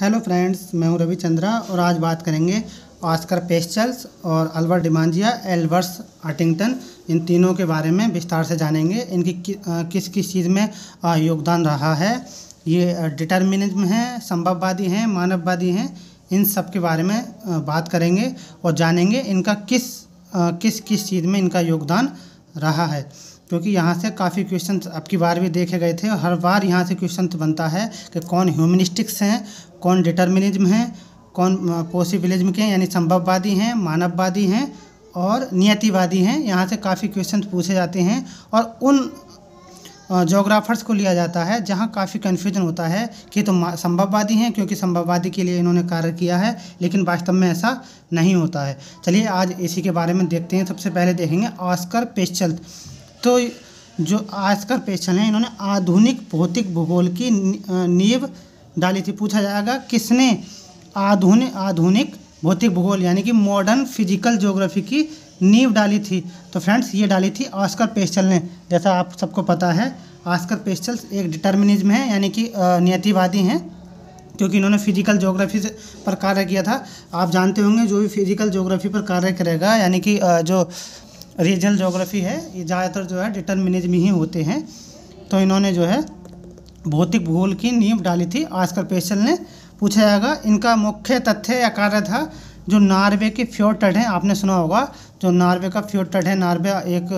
Hello friends, मैं हूं रविचंद्रा और आज बात करेंगे ऑस्कर पेस्टल्स और अल्बर्ट डिमांजिया, एल्वर्स हंटिंगटन, इन तीनों के बारे में विस्तार से जानेंगे। इनकी किस किस चीज़ में योगदान रहा है। ये डिटर्मिनिज्म हैं, संभववादी हैं, मानववादी हैं, इन सब के बारे में बात करेंगे और जानेंगे इनका किस किस चीज़ में इनका योगदान रहा है। क्योंकि यहाँ से काफ़ी क्वेश्चन अब की बार भी देखे गए थे और हर बार यहाँ से क्वेश्चन बनता है कि कौन ह्यूमनिस्टिक्स हैं, कौन डिटर्मिनिज्म हैं, कौन पॉसिबिलिज्म के यानी संभववादी हैं, मानववादी हैं और नियतिवादी हैं। यहाँ से काफ़ी क्वेश्चन पूछे जाते हैं और उन जोग्राफर्स को लिया जाता है जहाँ काफ़ी कन्फ्यूजन होता है कि तो संभववादी हैं क्योंकि संभववादी के लिए इन्होंने कार्य किया है, लेकिन वास्तव में ऐसा नहीं होता है। चलिए आज इसी के बारे में देखते हैं। सबसे पहले देखेंगे ऑस्कर पेस्टल। तो जो ऑस्कर पेस्टल हैं, इन्होंने आधुनिक भौतिक भूगोल की नींव डाली थी। पूछा जाएगा किसने आधुनिक भौतिक भूगोल यानी कि मॉडर्न फिजिकल ज्योग्राफी की नींव डाली थी। तो फ्रेंड्स ये डाली थी ऑस्कर पेस्टल ने। जैसा आप सबको पता है ऑस्कर पेस्टल एक डिटर्मिनिज्म है यानी कि नियतिवादी हैं, क्योंकि इन्होंने फिजिकल ज्योग्राफी पर कार्य किया था। आप जानते होंगे जो भी फिजिकल ज्योग्राफी पर कार्य करेगा यानी कि जो रीजनल ज्योग्राफी है, ये ज़्यादातर जो है डिटर्मिनिज्म ही होते हैं। तो इन्होंने जो है भौतिक भूगोल की नींव डाली थी ऑस्कर पेस्टल ने। पूछा जाएगा इनका मुख्य तथ्य या कार्य था जो नॉर्वे के फ्योर्ड हैं। आपने सुना होगा जो नॉर्वे का फ्योर्ड है। नॉर्वे एक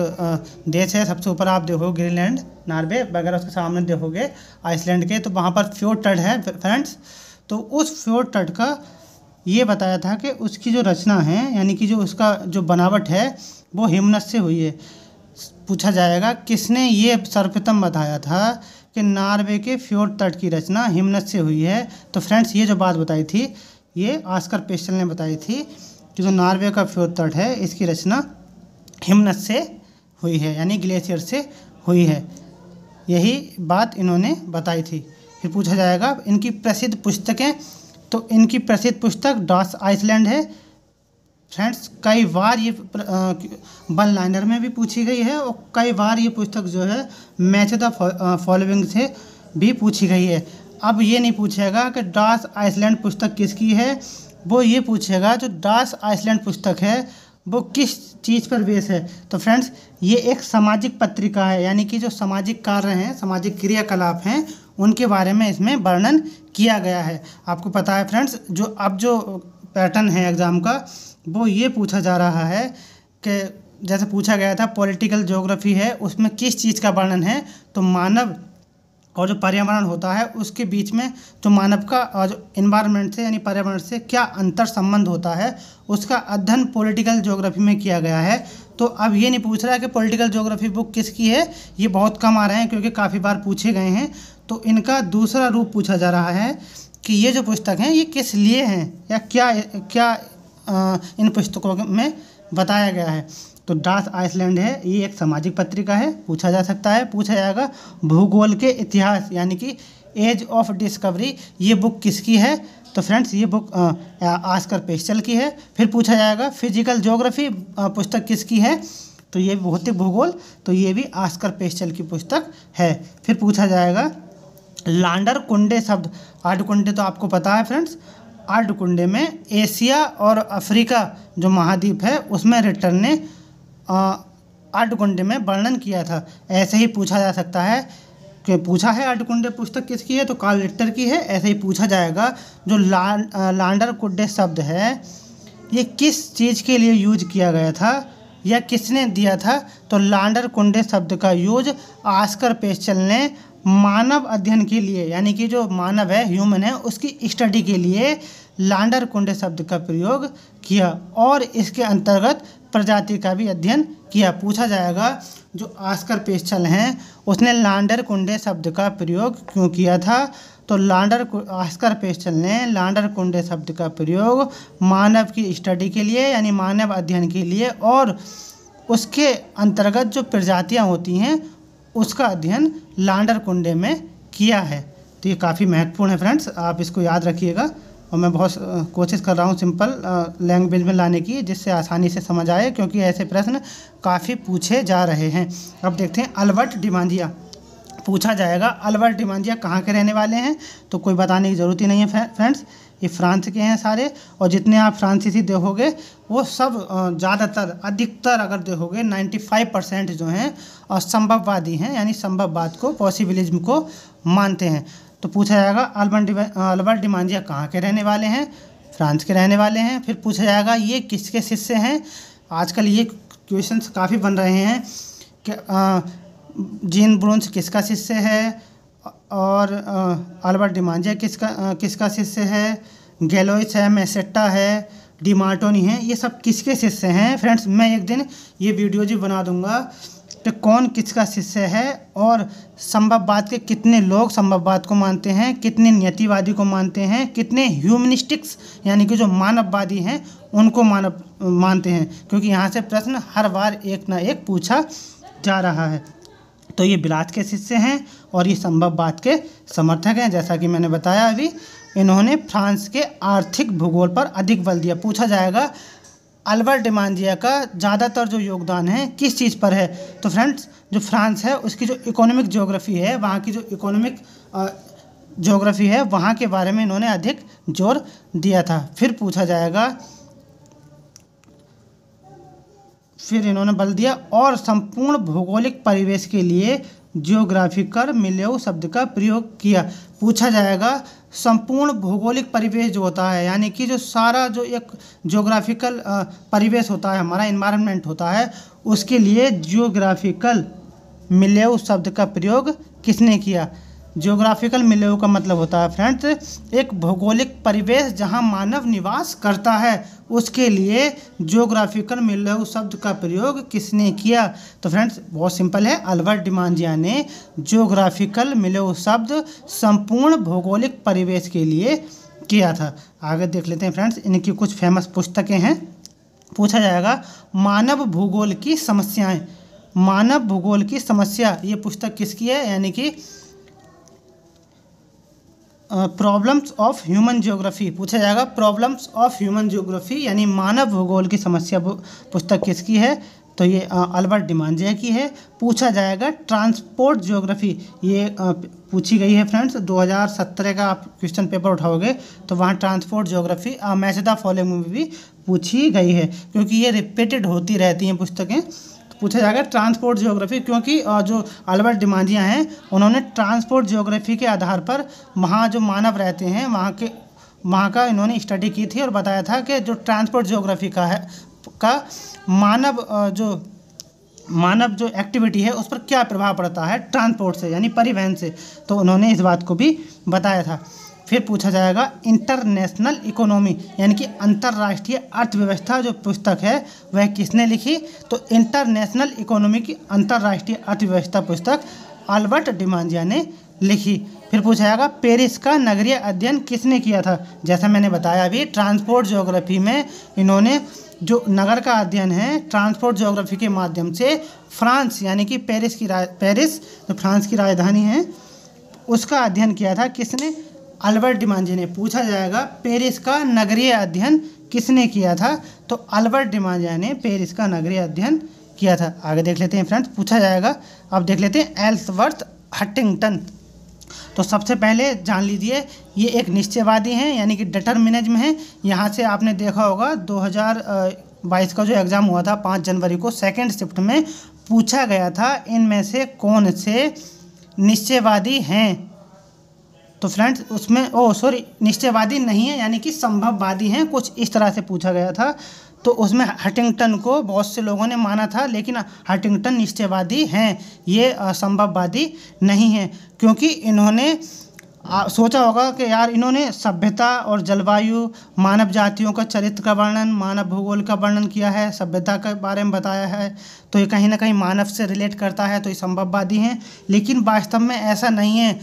देश है, सबसे ऊपर आप देखोगे ग्रीनलैंड, नॉर्वे वगैरह, उसके सामने देखोगे आइसलैंड के, तो वहाँ पर फ्योर्ड है फ्रेंड्स। तो उस फ्योर्ड का ये बताया था कि उसकी जो रचना है यानी कि जो उसका जो बनावट है वो हिमनद से हुई है। पूछा जाएगा किसने ये सर्वप्रथम बताया था कि नॉर्वे के फ्योर्ड तट की रचना हिमनद से हुई है। तो फ्रेंड्स ये जो बात बताई थी ये ऑस्कर पेस्टल ने बताई थी कि जो नॉर्वे का फ्योर्ड तट है इसकी रचना हिमनद से हुई है यानी ग्लेशियर से हुई है। यही बात इन्होंने बताई थी। फिर पूछा जाएगा इनकी प्रसिद्ध पुस्तकें। तो इनकी प्रसिद्ध पुस्तक डास आइसलैंड है। फ्रेंड्स कई बार ये वन लाइनर में भी पूछी गई है और कई बार ये पुस्तक जो है मैच द फॉलोइंग से भी पूछी गई है। अब ये नहीं पूछेगा कि डास आइसलैंड पुस्तक किसकी है, वो ये पूछेगा जो डास आइसलैंड पुस्तक है वो किस चीज़ पर बेस है। तो फ्रेंड्स ये एक सामाजिक पत्रिका है यानी कि जो सामाजिक कार्य हैं, सामाजिक क्रियाकलाप हैं, उनके बारे में इसमें वर्णन किया गया है। आपको पता है फ्रेंड्स जो पैटर्न है एग्ज़ाम का वो ये पूछा जा रहा है कि जैसे पूछा गया था पॉलिटिकल ज्योग्राफी है उसमें किस चीज़ का वर्णन है। तो मानव और जो पर्यावरण होता है उसके बीच में जो मानव का और जो इन्वायरमेंट से यानी पर्यावरण से क्या अंतर संबंध होता है उसका अध्ययन पॉलिटिकल ज्योग्राफी में किया गया है। तो अब ये नहीं पूछ रहा है कि पॉलिटिकल ज्योग्राफी बुक किसकी है, ये बहुत कम आ रहे हैं क्योंकि काफ़ी बार पूछे गए हैं। तो इनका दूसरा रूप पूछा जा रहा है कि ये जो पुस्तक हैं ये किस लिए हैं या क्या इन पुस्तकों में बताया गया है। तो डास आइसलैंड है ये एक सामाजिक पत्रिका है, पूछा जा सकता है। पूछा जाएगा भूगोल के इतिहास यानी कि एज ऑफ डिस्कवरी, ये बुक किसकी है। तो फ्रेंड्स ये बुक ऑस्कर पेस्टल की है। फिर पूछा जाएगा फिजिकल ज्योग्राफी पुस्तक किसकी है। तो ये भौतिक भूगोल, तो ये भी ऑस्कर पेस्टल की पुस्तक है। फिर पूछा जाएगा लांडरकुंडे शब्द। आर्डकुंडे तो आपको पता है फ्रेंड्स, आर्डकुंडे में एशिया और अफ्रीका जो महाद्वीप है उसमें रिटर ने आर्डकुंडे में वर्णन किया था। ऐसे ही पूछा जा सकता है कि पूछा है आर्डकुंडे पुस्तक किसकी है, तो कार्ल रिटर की है। ऐसे ही पूछा जाएगा जो लांडरकुंडे शब्द है ये किस चीज़ के लिए यूज किया गया था या किसने दिया था। तो लांडरकुंडे शब्द का यूज ऑस्कर पेस्टल ने मानव अध्ययन के लिए यानी कि जो मानव है, ह्यूमन है, उसकी स्टडी के लिए लांडरकुंडे शब्द का प्रयोग किया और इसके अंतर्गत प्रजाति का भी अध्ययन किया। पूछा जाएगा जो ऑस्कर पेस्टल हैं उसने लांडरकुंडे शब्द का प्रयोग क्यों किया था। तो ऑस्कर पेस्टल ने लांडरकुंडे शब्द का प्रयोग मानव की स्टडी के लिए यानी मानव अध्ययन के लिए और उसके अंतर्गत जो प्रजातियां होती हैं उसका अध्ययन लांडरकुंडे में किया है। तो ये काफ़ी महत्वपूर्ण है फ्रेंड्स, आप इसको याद रखिएगा। और मैं बहुत कोशिश कर रहा हूँ सिंपल लैंग्वेज में लाने की जिससे आसानी से समझ आए, क्योंकि ऐसे प्रश्न काफ़ी पूछे जा रहे हैं। अब देखते हैं अल्बर्ट डिमांजिया। पूछा जाएगा अल्बर्ट डिमांजिया कहाँ के रहने वाले हैं, तो कोई बताने की ज़रूरत ही नहीं है फ्रेंड्स, ये फ्रांस के हैं सारे। और जितने आप फ्रांसीसी देखोगे वो सब ज़्यादातर अधिकतर अगर देखोगे 95% जो हैं संभववादी हैं, यानी संभववाद को, पॉसिबिलिज्म को मानते हैं। तो पूछा जाएगा अल्बर्ट डिमांजिया कहाँ के रहने वाले हैं, फ्रांस के रहने वाले हैं। फिर पूछा जाएगा ये किसके शिष्य हैं। आजकल ये क्वेश्चंस काफ़ी बन रहे हैं कि जीन ब्रोन्स किसका शिष्य है, और अल्बर्ट डिमांजिया किसका शिष्य है, गैलोइस है, मेसेट्टा है, डिमार्टोनी है, ये सब किसके शिष्य हैं। फ्रेंड्स मैं एक दिन ये वीडियो जी बना दूंगा कि कौन किसका शिष्य है, और संभववाद के कितने लोग संभववाद को मानते हैं, कितने नियतिवादी को मानते हैं, कितने ह्यूमनिस्टिक्स यानी कि जो मानववादी हैं उनको मानते हैं, क्योंकि यहाँ से प्रश्न हर बार एक ना एक पूछा जा रहा है। तो ये बिलात के शिष्य हैं और ये संभववाद के समर्थक हैं। जैसा कि मैंने बताया अभी, इन्होंने फ्रांस के आर्थिक भूगोल पर अधिक बल दिया। पूछा जाएगा अल्बर्ट डिमांजिया का ज़्यादातर जो योगदान है किस चीज़ पर है, तो फ्रेंड्स जो फ्रांस है उसकी जो इकोनॉमिक ज्योग्राफी है, वहाँ की जो इकोनॉमिक ज्योग्राफी है वहाँ के बारे में इन्होंने अधिक जोर दिया था। फिर पूछा जाएगा, फिर इन्होंने बल दिया और संपूर्ण भौगोलिक परिवेश के लिए जियोग्राफिकल मिलिeu शब्द का प्रयोग किया। पूछा जाएगा संपूर्ण भौगोलिक परिवेश जो होता है, यानी कि जो सारा जो एक जियोग्राफिकल परिवेश होता है, हमारा इन्वायरमेंट होता है, उसके लिए जियोग्राफिकल मिलिeu शब्द का प्रयोग किसने किया। जियोग्राफिकल मिलिeu का मतलब होता है फ्रेंड्स एक भौगोलिक परिवेश जहां मानव निवास करता है, उसके लिए जियोग्राफिकल मिलिeu शब्द का प्रयोग किसने किया। तो फ्रेंड्स बहुत सिंपल है, अल्बर्ट डिमांजिया ने जियोग्राफिकल मिलिeu शब्द संपूर्ण भौगोलिक परिवेश के लिए किया था। आगे देख लेते हैं फ्रेंड्स, इनकी कुछ फेमस पुस्तकें हैं। पूछा जाएगा मानव भूगोल की समस्याएं। मानव भूगोल की समस्या ये पुस्तक किसकी है, यानी कि प्रॉब्लम्स ऑफ ह्यूमन ज्योग्राफी। पूछा जाएगा प्रॉब्लम्स ऑफ ह्यूमन ज्योग्राफी यानी मानव भूगोल की समस्या पुस्तक किसकी है, तो ये अल्बर्ट डिमांजिया की है। पूछा जाएगा ट्रांसपोर्ट ज्योग्राफी, ये पूछी गई है फ्रेंड्स 2017 का आप क्वेश्चन पेपर उठाओगे तो वहाँ transport geography match the following में भी पूछी गई है, क्योंकि ये रिपीटेड होती रहती हैं पुस्तकें। पूछा जाएगा ट्रांसपोर्ट ज्योग्राफी, क्योंकि जो अल्बर्ट डिमांजिया हैं उन्होंने ट्रांसपोर्ट ज्योग्राफी के आधार पर वहाँ जो मानव रहते हैं वहाँ का इन्होंने स्टडी की थी और बताया था कि जो ट्रांसपोर्ट ज्योग्राफी का मानव जो एक्टिविटी है उस पर क्या प्रभाव पड़ता है ट्रांसपोर्ट से यानी परिवहन से, तो उन्होंने इस बात को भी बताया था। फिर पूछा जाएगा इंटरनेशनल इकोनॉमी यानी कि अंतर्राष्ट्रीय अर्थव्यवस्था जो पुस्तक है वह किसने लिखी, तो इंटरनेशनल इकोनॉमी की अंतर्राष्ट्रीय अर्थव्यवस्था पुस्तक अल्बर्ट डिमांजिया ने लिखी। फिर पूछा जाएगा पेरिस का नगरीय अध्ययन किसने किया था। जैसा मैंने बताया अभी ट्रांसपोर्ट ज्योग्राफी में इन्होंने जो नगर का अध्ययन है ट्रांसपोर्ट ज्योग्राफी के माध्यम से फ्रांस यानी कि पेरिस जो फ्रांस की राजधानी है उसका अध्ययन किया था। किसने, अल्बर्ट डिमांजिया ने। पूछा जाएगा पेरिस का नगरीय अध्ययन किसने किया था, तो अल्बर्ट डिमांजिया ने पेरिस का नगरीय अध्ययन किया था। आगे देख लेते हैं फ्रेंड्स, पूछा जाएगा अब देख लेते हैं एल्सवर्थ हंटिंगटन। तो सबसे पहले जान लीजिए ये एक निश्चयवादी हैं यानी कि डिटर्मिनिज्म है। यहाँ से आपने देखा होगा 2022 का जो एग्ज़ाम हुआ था 5 जनवरी को सेकेंड शिफ्ट में पूछा गया था इनमें से कौन से निश्चयवादी हैं, तो फ्रेंड्स उसमें निश्चयवादी नहीं है यानी कि संभववादी हैं, कुछ इस तरह से पूछा गया था। तो उसमें हंटिंगटन को बहुत से लोगों ने माना था, लेकिन हंटिंगटन निश्चयवादी हैं, ये संभववादी नहीं हैं, क्योंकि इन्होंने सोचा होगा कि यार इन्होंने सभ्यता और जलवायु, मानव जातियों का चरित्र का वर्णन, मानव भूगोल का वर्णन किया है, सभ्यता के बारे में बताया है, तो ये कहीं ना कहीं मानव से रिलेट करता है, तो ये संभववादी हैं। लेकिन वास्तव में ऐसा नहीं है।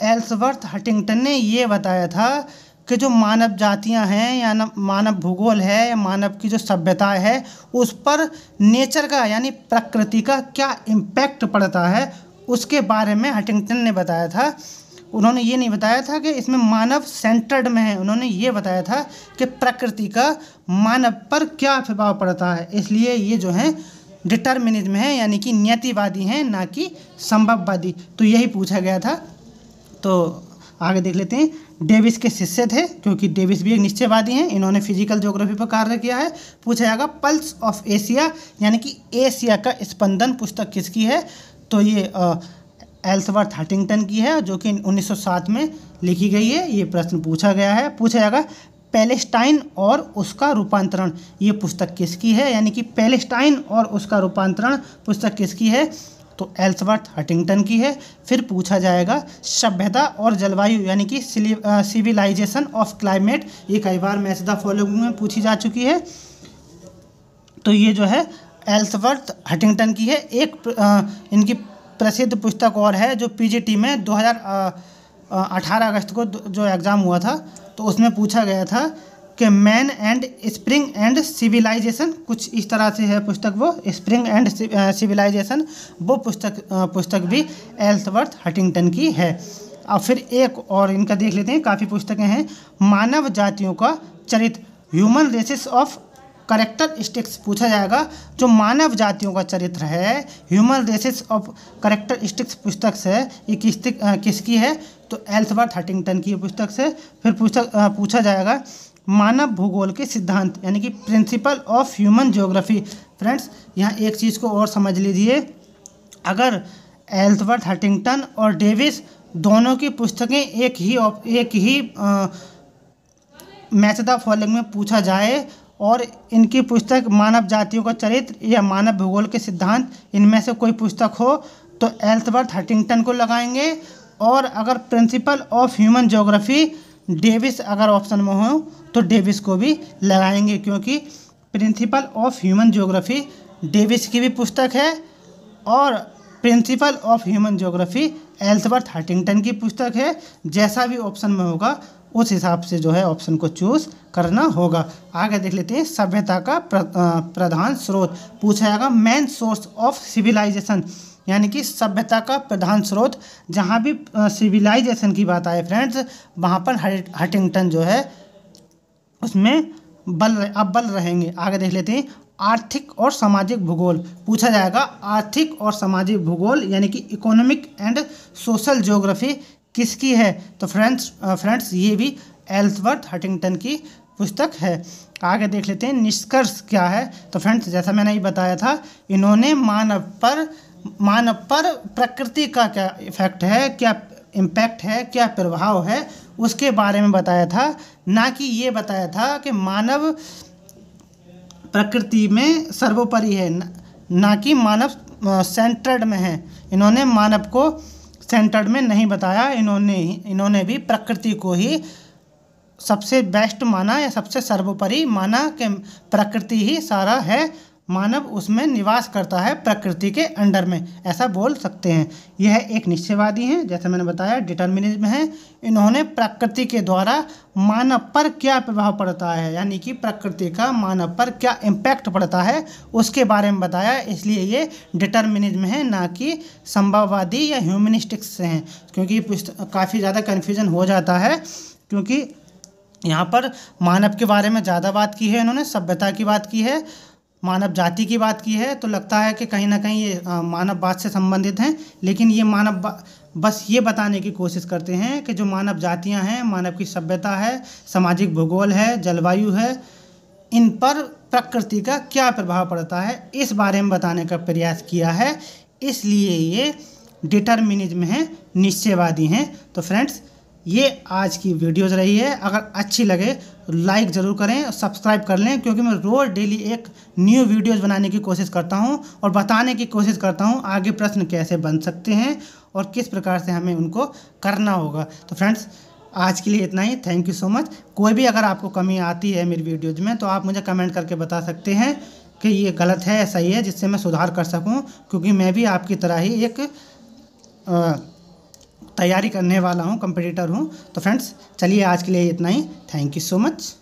एल्सवर्थ हंटिंगटन ने ये बताया था कि जो मानव जातियां हैं या मानव भूगोल है या मानव की जो सभ्यता है उस पर नेचर का यानी प्रकृति का क्या इम्पैक्ट पड़ता है उसके बारे में हंटिंगटन ने बताया था। उन्होंने ये नहीं बताया था कि इसमें मानव सेंटर्ड में है, उन्होंने ये बताया था कि प्रकृति का मानव पर क्या प्रभाव पड़ता है। इसलिए ये जो है डिटर्मिनिज्म है, यानी कि नियतिवादी हैं, ना कि संभववादी। तो यही पूछा गया था। तो आगे देख लेते हैं। डेविस के शिष्य थे, क्योंकि डेविस भी एक निश्चयवादी हैं, इन्होंने फिजिकल ज्योग्राफी पर कार्य किया है। पूछा जाएगा पल्स ऑफ एशिया, यानी कि एशिया का स्पंदन पुस्तक किसकी है? तो ये एल्सवर्थ हंटिंगटन की है, जो कि 1907 में लिखी गई है। ये प्रश्न पूछा गया है। पूछा जाएगा पैलेस्टाइन और उसका रूपांतरण, ये पुस्तक किसकी है? यानी कि पैलेस्टाइन और उसका रूपांतरण पुस्तक किसकी है? तो एल्सवर्थ हंटिंगटन की है। फिर पूछा जाएगा सभ्यता और जलवायु, यानी कि सिविलाइजेशन ऑफ क्लाइमेट, ये कई बार मैच द फॉलोइंग में पूछी जा चुकी है। तो ये जो है एल्सवर्थ हंटिंगटन की है। एक इनकी प्रसिद्ध पुस्तक और है जो पीजीटी में 2018 अगस्त को जो एग्ज़ाम हुआ था, तो उसमें पूछा गया था कि man and spring and civilisation, कुछ इस तरह से है पुस्तक वो, स्प्रिंग एंड सिविलाइजेशन, वो पुस्तक भी एल्सवर्थ हंटिंगटन की है। अब फिर एक और इनका देख लेते हैं, काफ़ी पुस्तकें हैं। मानव जातियों का चरित्र, ह्यूमन रेसेस ऑफ कैरेक्टरिस्टिक्स, पूछा जाएगा जो मानव जातियों का चरित्र है, ह्यूमन रेसेस ऑफ कैरेक्टरिस्टिक्स पुस्तक से ये किसकी है? तो एल्सवर्थ हंटिंगटन की पुस्तक से। फिर पूछा जाएगा मानव भूगोल के सिद्धांत, यानी कि principle of human geography. Friends, यहाँ एक चीज़ को और समझ लीजिए, अगर एल्सवर्थ हंटिंगटन और डेविस दोनों की पुस्तकें एक ही मैच द फॉलोइंग में पूछा जाए और इनकी पुस्तक मानव जातियों का चरित्र या मानव भूगोल के सिद्धांत, इनमें से कोई पुस्तक हो तो एल्सवर्थ हंटिंगटन को लगाएंगे। और अगर principle of human geography Davis अगर ऑप्शन में हो तो डेविस को भी लगाएंगे, क्योंकि principle of human geography Davis की भी पुस्तक है और principle of human geography Ellsworth Huntington की पुस्तक है। जैसा भी ऑप्शन में होगा उस हिसाब से जो है ऑप्शन को चूज़ करना होगा। आगे देख लेते हैं सभ्यता का प्रधान स्रोत, पूछा जाएगा मेन सोर्स ऑफ सिविलाइजेशन, यानी कि सभ्यता का प्रधान स्रोत। जहाँ भी सिविलाइजेशन की बात आए फ्रेंड्स, वहाँ पर हंटिंगटन जो है उसमें बल रहेंगे। आगे देख लेते हैं आर्थिक और सामाजिक भूगोल, पूछा जाएगा आर्थिक और सामाजिक भूगोल, यानी कि इकोनॉमिक एंड सोशल ज्योग्राफी किसकी है? तो फ्रेंड्स ये भी एल्सवर्थ हंटिंगटन की पुस्तक है। आगे देख लेते हैं निष्कर्ष क्या है। तो फ्रेंड्स, जैसा मैंने ये बताया था, इन्होंने मानव पर प्रकृति का क्या इफेक्ट है, क्या इम्पैक्ट है, क्या प्रभाव है, उसके बारे में बताया था, ना कि ये बताया था कि मानव प्रकृति में सर्वोपरि है, ना कि मानव सेंटर्ड में है। इन्होंने मानव को सेंटर्ड में नहीं बताया, इन्होंने भी प्रकृति को ही सबसे बेस्ट माना या सबसे सर्वोपरि माना कि प्रकृति ही सारा है, मानव उसमें निवास करता है प्रकृति के अंडर में, ऐसा बोल सकते हैं। यह एक निश्चयवादी हैं, जैसे मैंने बताया डिटर्मिनिज्म है। इन्होंने प्रकृति के द्वारा मानव पर क्या प्रभाव पड़ता है, यानी कि प्रकृति का मानव पर क्या इम्पैक्ट पड़ता है, उसके बारे में बताया, इसलिए ये डिटर्मिनिज्म है, ना कि संभववादी या ह्यूमनिस्टिक्स से हैं। क्योंकि काफ़ी ज़्यादा कन्फ्यूजन हो जाता है, क्योंकि यहाँ पर मानव के बारे में ज़्यादा बात की है इन्होंने, सभ्यता की बात की है, मानव जाति की बात की है, तो लगता है कि कहीं ना कहीं ये मानववाद से संबंधित हैं। लेकिन ये बस ये बताने की कोशिश करते हैं कि जो मानव जातियां हैं, मानव की सभ्यता है, सामाजिक भूगोल है, जलवायु है, इन पर प्रकृति का क्या प्रभाव पड़ता है, इस बारे में बताने का प्रयास किया है, इसलिए ये डिटर्मिनिज्म है, निश्चयवादी हैं। तो फ्रेंड्स, ये आज की वीडियोज़ रही है। अगर अच्छी लगे तो लाइक ज़रूर करें और सब्सक्राइब कर लें, क्योंकि मैं रोज़ डेली एक न्यू वीडियोज़ बनाने की कोशिश करता हूं और बताने की कोशिश करता हूं आगे प्रश्न कैसे बन सकते हैं और किस प्रकार से हमें उनको करना होगा। तो फ्रेंड्स, आज के लिए इतना ही। Thank you so much. कोई भी अगर आपको कमी आती है मेरी वीडियोज़ में तो आप मुझे कमेंट करके बता सकते हैं कि ये गलत है, सही है, जिससे मैं सुधार कर सकूँ, क्योंकि मैं भी आपकी तरह ही एक तैयारी करने वाला हूँ, कंपटीटर हूँ। तो फ्रेंड्स, चलिए आज के लिए इतना ही। Thank you so much.